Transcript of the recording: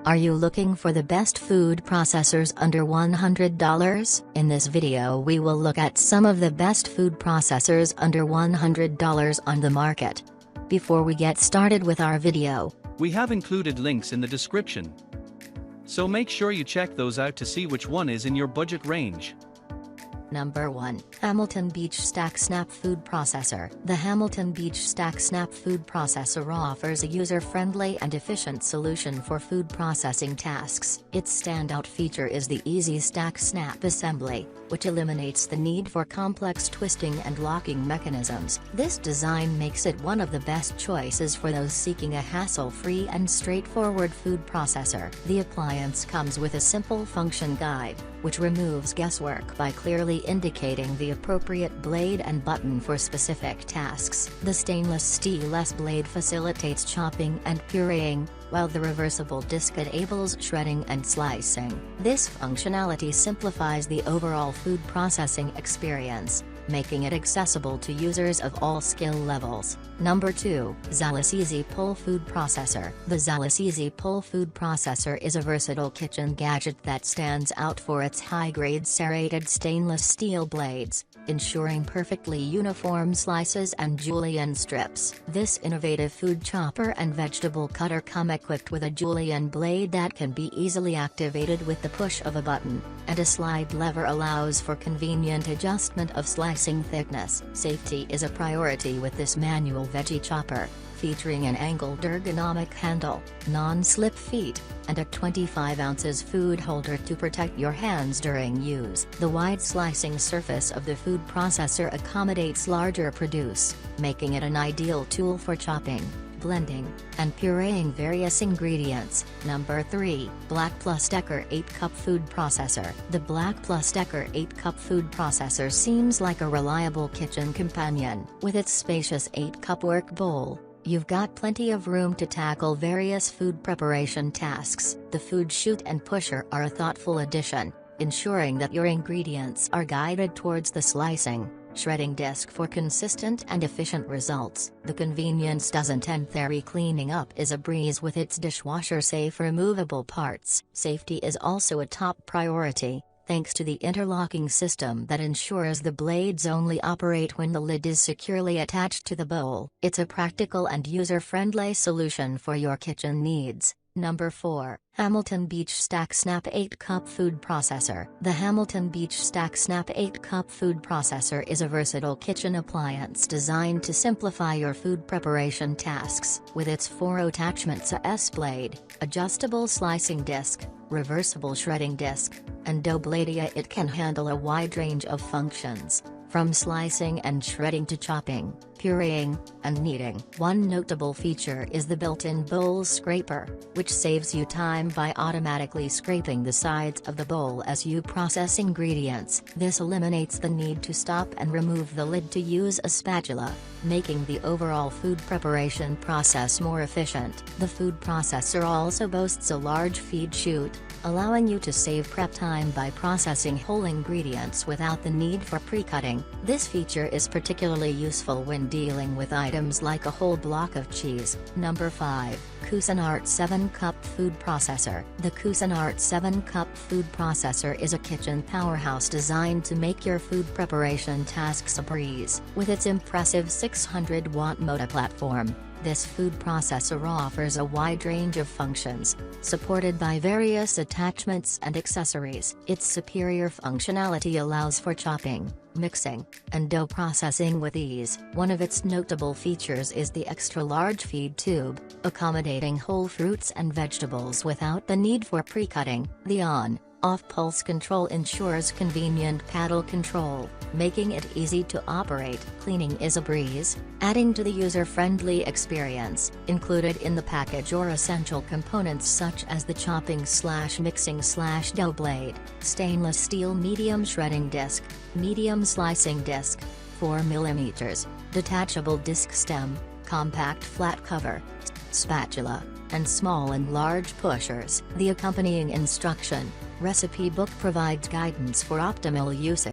Are you looking for the best food processors under $100? In this video we will look at some of the best food processors under $100 on the market. Before we get started with our video, we have included links in the description, so make sure you check those out to see which one is in your budget range. Number 1. Hamilton Beach Stack Snap Food Processor. The Hamilton Beach Stack Snap Food Processor offers a user-friendly and efficient solution for food processing tasks. Its standout feature is the easy stack snap assembly, which eliminates the need for complex twisting and locking mechanisms. This design makes it one of the best choices for those seeking a hassle-free and straightforward food processor. The appliance comes with a simple function guide, which removes guesswork by clearly indicating the appropriate blade and button for specific tasks. The stainless steel blade facilitates chopping and pureeing, while the reversible disc enables shredding and slicing. This functionality simplifies the overall food processing experience, making it accessible to users of all skill levels. Number 2. ZYLISS Easy Pull Food Processor. The ZYLISS Easy Pull Food Processor is a versatile kitchen gadget that stands out for its high-grade serrated stainless steel blades, ensuring perfectly uniform slices and julienne strips. This innovative food chopper and vegetable cutter come equipped with a julienne blade that can be easily activated with the push of a button, and a slide lever allows for convenient adjustment of slicing thickness. Safety is a priority with this manual veggie chopper, featuring an angled ergonomic handle, non-slip feet, and a 25 ounces food holder to protect your hands during use. The wide slicing surface of the food processor accommodates larger produce, making it an ideal tool for chopping, blending, and pureeing various ingredients. Number 3. BLACK+DECKER 8-Cup Food Processor. The BLACK+DECKER 8-Cup Food Processor seems like a reliable kitchen companion. With its spacious 8-cup work bowl, you've got plenty of room to tackle various food preparation tasks. The food chute and pusher are a thoughtful addition, ensuring that your ingredients are guided towards the slicing, shredding disc for consistent and efficient results. The convenience doesn't end there. Cleaning up is a breeze with its dishwasher-safe removable parts. Safety is also a top priority, thanks to the interlocking system that ensures the blades only operate when the lid is securely attached to the bowl. It's a practical and user-friendly solution for your kitchen needs. Number 4. Hamilton Beach Stack Snap 8-Cup Food Processor. The Hamilton Beach Stack Snap 8-Cup Food Processor is a versatile kitchen appliance designed to simplify your food preparation tasks. With its 4 attachments: a S-blade, adjustable slicing disc, reversible shredding disc, and dough blade, it can handle a wide range of functions, from slicing and shredding to chopping, pureeing, and kneading. One notable feature is the built-in bowl scraper, which saves you time by automatically scraping the sides of the bowl as you process ingredients. This eliminates the need to stop and remove the lid to use a spatula, making the overall food preparation process more efficient. The food processor also boasts a large feed chute, allowing you to save prep time by processing whole ingredients without the need for pre-cutting. This feature is particularly useful when dealing with items like a whole block of cheese. Number 5. Cuisinart 7-Cup Food Processor. The Cuisinart 7-Cup Food Processor is a kitchen powerhouse designed to make your food preparation tasks a breeze. With its impressive 600-watt motor platform, this food processor offers a wide range of functions, supported by various attachments and accessories. Its superior functionality allows for chopping, mixing, and dough processing with ease. One of its notable features is the extra-large feed tube, accommodating whole fruits and vegetables without the need for pre-cutting. The on-off pulse control ensures convenient paddle control, making it easy to operate. Cleaning is a breeze, adding to the user-friendly experience. Included in the package are essential components such as the chopping/mixing/dough blade, stainless steel medium shredding disc, medium slicing disc, 4mm, detachable disc stem, compact flat cover, spatula, and small and large pushers. The accompanying instruction, recipe book provides guidance for optimal usage.